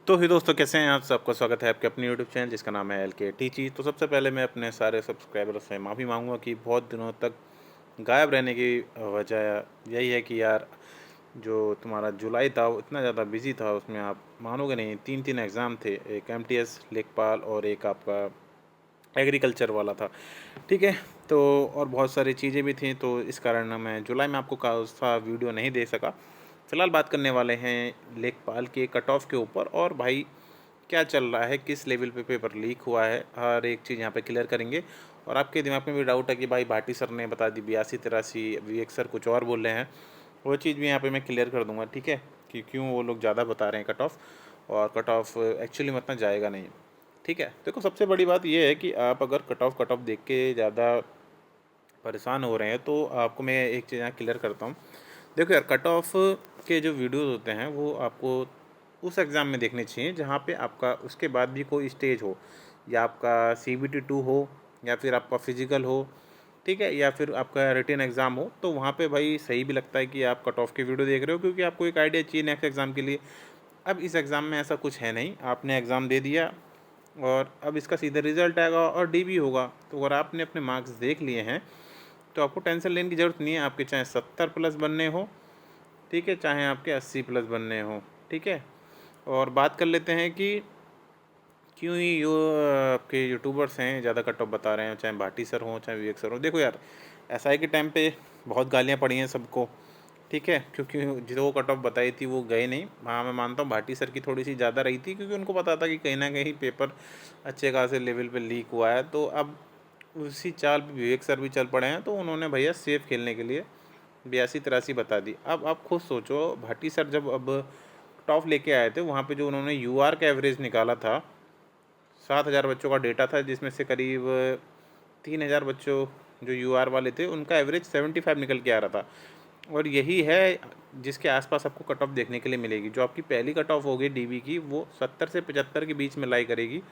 तो ही दोस्तों, कैसे हैं आप? सबका स्वागत है आपके अपने यूट्यूब चैनल जिसका नाम है LK टीची। तो सबसे पहले मैं अपने सारे सब्सक्राइबरों से माफ़ी मांगूंगा कि बहुत दिनों तक गायब रहने की वजह यही है कि यार, जो तुम्हारा जुलाई था वो इतना ज़्यादा बिजी था, उसमें आप मानोगे नहीं, तीन तीन एग्ज़ाम थे। एक MTS लेखपाल और एक आपका एग्रीकल्चर वाला था। ठीक है। तो और बहुत सारी चीज़ें भी थी, तो इस कारण मैं जुलाई में आपको सा वीडियो नहीं दे सका। फ़िलहाल बात करने वाले हैं लेखपाल के कट ऑफ के ऊपर, और भाई क्या चल रहा है, किस लेवल पे पेपर लीक हुआ है, हर एक चीज़ यहाँ पे क्लियर करेंगे। और आपके दिमाग में भी डाउट है कि भाई भाटी सर ने बता दी 82 83, विवेक सर कुछ और बोल रहे हैं, वो चीज़ भी यहाँ पे मैं क्लियर कर दूंगा। ठीक है, कि क्यों वो लोग ज़्यादा बता रहे हैं कट ऑफ, और कट ऑफ एक्चुअली में इतना जाएगा नहीं। ठीक है, देखो सबसे बड़ी बात ये है कि आप अगर कट ऑफ देख के ज़्यादा परेशान हो रहे हैं, तो आपको मैं एक चीज़ यहाँ क्लियर करता हूँ। देखो यार, कट ऑफ के जो वीडियोस होते हैं वो आपको उस एग्ज़ाम में देखने चाहिए जहाँ पे आपका उसके बाद भी कोई स्टेज हो, या आपका CBT 2 हो, या फिर आपका फिजिकल हो। ठीक है, या फिर आपका रिटन एग्ज़ाम हो, तो वहाँ पे भाई सही भी लगता है कि आप कट ऑफ की वीडियो देख रहे हो, क्योंकि आपको एक आइडिया चाहिए नेक्स्ट एग्ज़ाम के लिए। अब इस एग्ज़ाम में ऐसा कुछ है नहीं, आपने एग्ज़ाम दे दिया और अब इसका सीधा रिजल्ट आएगा और DB होगा। तो अगर आपने अपने मार्क्स देख लिए हैं तो आपको टेंशन लेने की ज़रूरत नहीं है। आपके चाहे 70+ बनने हो, ठीक है, चाहे आपके 80+ बनने हो। ठीक है, और बात कर लेते हैं कि क्यों ही यो आपके यूट्यूबर्स हैं ज़्यादा कट ऑफ बता रहे हैं, चाहे भाटी सर हों चाहे विवेक सर हों। देखो यार, SI के टाइम पे बहुत गालियाँ पड़ी हैं सबको। ठीक है, क्योंकि जो वो कट ऑफ बताई थी वो गए नहीं। हाँ, मैं मानता हूँ भाटी सर की थोड़ी सी ज़्यादा रही थी, क्योंकि उनको पता था कि कहीं ना कहीं पेपर अच्छे खासे लेवल पे लीक हुआ है। तो अब उसी चाल पे विवेक सर भी चल पड़े हैं, तो उन्होंने भैया सेफ खेलने के लिए 82 83 बता दी। अब आप खुद सोचो, भाटी सर जब अब टॉप लेके आए थे, वहाँ पे जो उन्होंने UR का एवरेज निकाला था, 7,000 बच्चों का डेटा था, जिसमें से करीब 3,000 बच्चों जो UR वाले थे उनका एवरेज 75 निकल के आ रहा था। और यही है जिसके आसपास आपको कट ऑफ देखने के लिए मिलेगी। जो आपकी पहली कट ऑफ होगी DB की, वो 70 से 75 के बीच में लाई करेगी,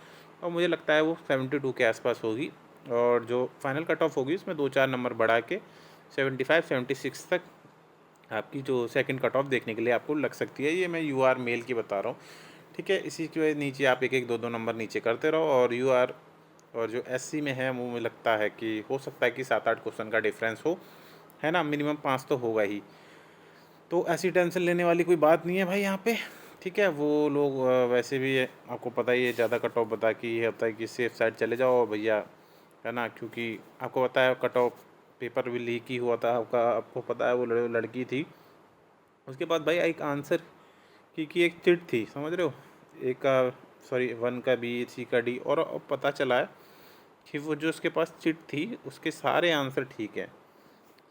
और मुझे लगता है वो 72 के आसपास होगी। और जो फाइनल कट ऑफ होगी उसमें 2 4 नंबर बढ़ा के 75 76 तक आपकी जो सेकंड कट ऑफ देखने के लिए आपको लग सकती है। ये मैं UR मेल की बता रहा हूँ। ठीक है, इसी के नीचे आप एक एक दो दो नंबर नीचे करते रहो, और UR और जो SC में है वो मुझे लगता है कि हो सकता है कि 7 8 क्वेश्चन का डिफरेंस हो, है ना, मिनिमम 5 तो होगा ही। तो ऐसी टेंशन लेने वाली कोई बात नहीं है भाई यहाँ पे। ठीक है, वो लोग वैसे भी आपको पता ही है, ज़्यादा कट ऑफ बता कि ये होता है कि सेफ साइड चले जाओ भैया, है ना, क्योंकि आपको पता है कट ऑफ पेपर भी लीक ही हुआ था आपका। आपको पता है वो लड़की थी, उसके बाद भाई एक आंसर की एक चिट थी, समझ रहे हो, एक का, सॉरी, 1 का B, C का D, और अब पता चला है कि वो जो उसके पास चिट थी उसके सारे आंसर ठीक है।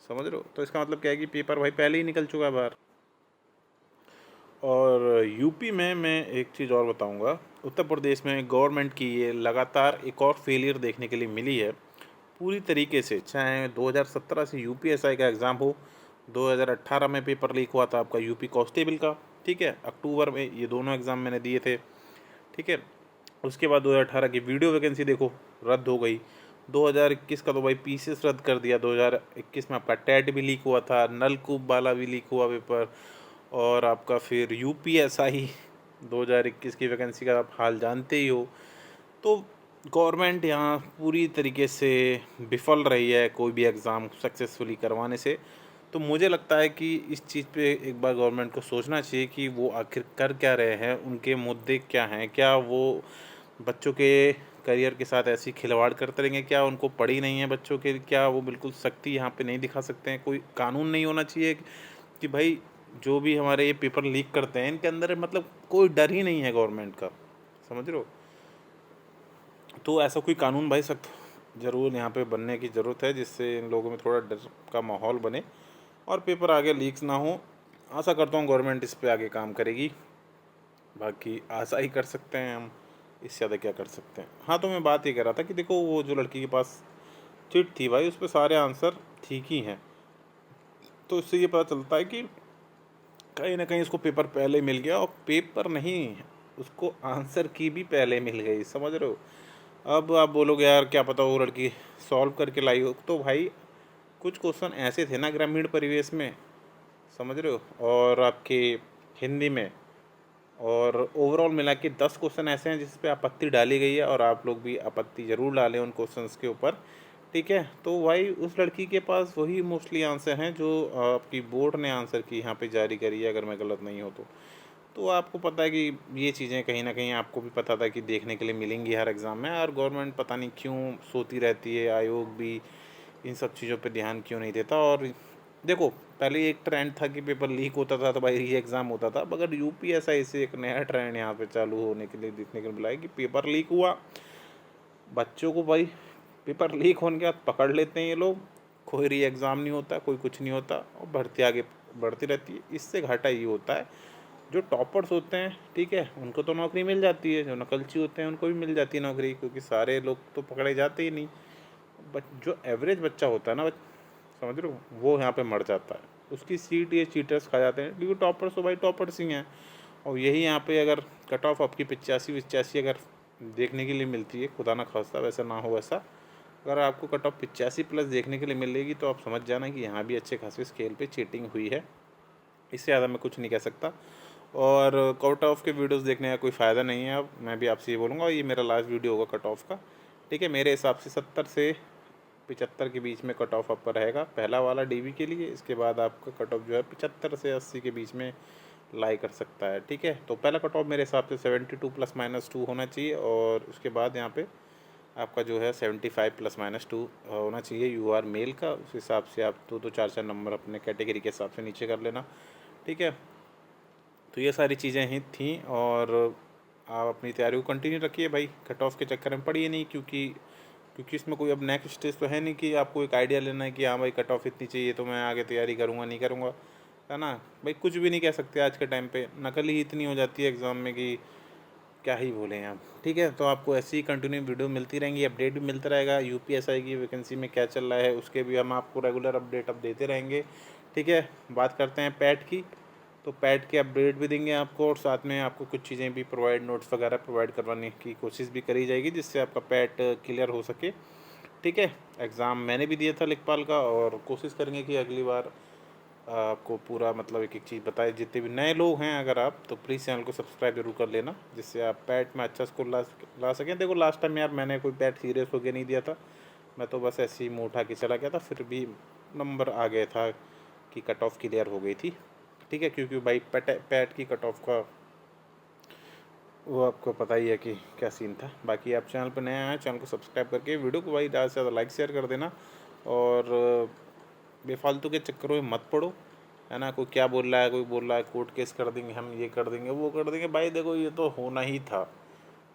समझ रहे हो, तो इसका मतलब क्या है कि पेपर भाई पहले ही निकल चुका है बाहर। और यूपी में मैं एक चीज़ और बताऊंगा, उत्तर प्रदेश में गवर्नमेंट की ये लगातार एक और फेलियर देखने के लिए मिली है पूरी तरीके से। चाहे 2017 से UPSI का एग्ज़ाम हो, 2018 में पेपर लीक हुआ था आपका UP कांस्टेबल का। ठीक है, अक्टूबर में ये दोनों एग्ज़ाम मैंने दिए थे। ठीक है, उसके बाद 2018 की वीडियो वैकेंसी देखो रद्द हो गई। 2021 का तो भाई पीसीएस रद्द कर दिया। 2021 में आपका टेट भी लीक हुआ था, नलकूप वाला भी लीक हुआ पेपर, और आपका फिर UPSI 2021 की वैकेंसी का आप हाल जानते ही हो। तो गवर्नमेंट यहाँ पूरी तरीके से विफल रही है कोई भी एग्ज़ाम सक्सेसफुली करवाने से। तो मुझे लगता है कि इस चीज़ पे एक बार गवर्नमेंट को सोचना चाहिए कि वो आखिर कर क्या रहे हैं, उनके मुद्दे क्या हैं। क्या वो बच्चों के करियर के साथ ऐसी खिलवाड़ करते रहेंगे? क्या उनको पड़ी नहीं है बच्चों के? क्या वो बिल्कुल सख्ती यहाँ पे नहीं दिखा सकते हैं? कोई कानून नहीं होना चाहिए कि भाई जो भी हमारे ये पेपर लीक करते हैं इनके अंदर मतलब कोई डर ही नहीं है गवर्नमेंट का? समझ रहे हो? तो ऐसा कोई कानून भाई सख्त ज़रूर यहाँ पे बनने की ज़रूरत है, जिससे इन लोगों में थोड़ा डर का माहौल बने और पेपर आगे लीक्स ना हो। आशा करता हूँ गवर्नमेंट इस पे आगे काम करेगी। बाकी आशा ही कर सकते हैं हम, इससे ज़्यादा क्या कर सकते हैं। हाँ, तो मैं बात ये कर रहा था कि देखो वो जो लड़की के पास चिट थी भाई, उस पर सारे आंसर ठीक ही हैं। तो इससे ये पता चलता है कि कहीं ना कहीं उसको पेपर पहले मिल गया, और पेपर नहीं, उसको आंसर की भी पहले मिल गई। समझ रहे हो? अब आप बोलोगे यार क्या पता वो लड़की सॉल्व करके लाई हो, तो भाई कुछ क्वेश्चन ऐसे थे ना ग्रामीण परिवेश में, समझ रहे हो, और आपके हिंदी में, और ओवरऑल मिला के 10 क्वेश्चन ऐसे हैं जिस पे आपत्ति डाली गई है और आप लोग भी आपत्ति ज़रूर डालें उन क्वेश्चंस के ऊपर, ठीक है। तो भाई उस लड़की के पास वही मोस्टली आंसर हैं जो आपकी बोर्ड ने आंसर की यहाँ पे जारी करी है, अगर मैं गलत नहीं हूँ तो आपको पता है कि ये चीज़ें कहीं ना कहीं आपको भी पता था कि देखने के लिए मिलेंगी हर एग्ज़ाम में, और गवर्नमेंट पता नहीं क्यों सोती रहती है, आयोग भी इन सब चीज़ों पे ध्यान क्यों नहीं देता। और देखो पहले एक ट्रेंड था कि पेपर लीक होता था तो भाई री एग्ज़ाम होता था, मगर यूपीएसआई से एक नया ट्रेंड यहाँ पे चालू होने के लिए देखने को मिला है कि पेपर लीक हुआ, बच्चों को भाई पेपर लीक होने के बाद पकड़ लेते हैं ये लोग, कोई री एग्ज़ाम नहीं होता, कोई कुछ नहीं होता और भर्ती आगे बढ़ती रहती है। इससे घाटा ये होता है जो टॉपर्स होते हैं, ठीक है, उनको तो नौकरी मिल जाती है, जो नकलची होते हैं उनको भी मिल जाती है नौकरी, क्योंकि सारे लोग तो पकड़े जाते ही नहीं। बट जो एवरेज बच्चा होता है ना, समझ रहे हो, वो यहाँ पे मर जाता है, उसकी सीट ये चीटर्स खा जाते हैं, क्योंकि टॉपर्स तो भाई टॉपर्स ही हैं। और यही यहाँ पे अगर कट ऑफ आपकी 85 अगर देखने के लिए मिलती है, खुदा ना खास्ता वैसा ना हो ऐसा, अगर आपको कट ऑफ 85+ देखने के लिए मिलेगी तो आप समझ जाना कि यहाँ भी अच्छे खासे स्केल पे चीटिंग हुई है। इससे ज़्यादा मैं कुछ नहीं कह सकता। और कट ऑफ के वीडियोस देखने का कोई फ़ायदा नहीं है। अब मैं भी आपसे ये बोलूँगा, ये मेरा लास्ट वीडियो होगा कट ऑफ का, ठीक है। मेरे हिसाब से 70 से 75 के बीच में कट ऑफ आपका रहेगा पहला वाला डीवी के लिए। इसके बाद आपका कट ऑफ जो है 75 से 80 के बीच में लाई कर सकता है, ठीक है। तो पहला कट ऑफ मेरे हिसाब से 72 ±2 होना चाहिए, और उसके बाद यहाँ पे आपका जो है 75 ±2 होना चाहिए UR मेल का। उस हिसाब से आप 2 4 नंबर अपने कैटेगरी के हिसाब से नीचे कर लेना, ठीक है। तो ये सारी चीज़ें ही थी, और आप अपनी तैयारी को कंटिन्यू रखिए भाई, कट ऑफ के चक्कर में पड़िए नहीं, क्योंकि इसमें कोई अब नेक्स्ट स्टेज तो है नहीं कि आपको एक आइडिया लेना है कि हाँ भाई कट ऑफ इतनी चाहिए तो मैं आगे तैयारी करूँगा नहीं करूँगा, है ना भाई। कुछ भी नहीं कह सकते आज के टाइम पे, नकल ही इतनी हो जाती है एग्ज़ाम में कि क्या ही बोलें आप, ठीक है। तो आपको ऐसी ही कंटिन्यू वीडियो मिलती रहेंगी, अपडेट भी मिलता रहेगा, यूपीएसआई की वैकेंसी में क्या चल रहा है उसके भी हम आपको रेगुलर अपडेट अब देते रहेंगे, ठीक है। बात करते हैं पैट की, तो पैट के अपडेट भी देंगे आपको, और साथ में आपको कुछ चीज़ें भी प्रोवाइड, नोट्स वगैरह प्रोवाइड करवाने की कोशिश भी करी जाएगी जिससे आपका पैट क्लियर हो सके, ठीक है। एग्ज़ाम मैंने भी दिया था लेखपाल का, और कोशिश करेंगे कि अगली बार आपको पूरा मतलब एक एक चीज़ बताए। जितने भी नए लोग हैं अगर आप, तो प्लीज़ चैनल को सब्सक्राइब जरूर कर लेना, जिससे आप पैट में अच्छा स्कोर ला सकें। देखो लास्ट टाइम यार मैंने कोई पैट सीरियस होकर नहीं दिया था, मैं तो बस ऐसे ही मुँह उठा के चला गया था, फिर भी नंबर आ गया था कि कट ऑफ क्लियर हो गई थी, ठीक है। क्योंकि भाई पैट की कट ऑफ का वो आपको पता ही है कि क्या सीन था। बाकी आप चैनल पर नए आए हैं, चैनल को सब्सक्राइब करके वीडियो को भाई ज़्यादा से ज़्यादा लाइक शेयर कर देना, और बेफालतू के चक्करों में मत पड़ो, है ना। कोई क्या बोल रहा है, कोई बोल रहा है कोर्ट केस कर देंगे हम, ये कर देंगे वो कर देंगे, भाई देखो ये तो होना ही था,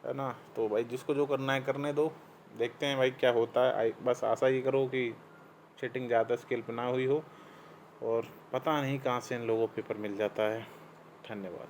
है ना। तो भाई जिसको जो करना है करने दो, देखते हैं भाई क्या होता है। बस आशा ही करो कि चीटिंग ज़्यादा स्केल पर ना हुई हो, और पता नहीं कहाँ से इन लोगों को पेपर मिल जाता है। धन्यवाद।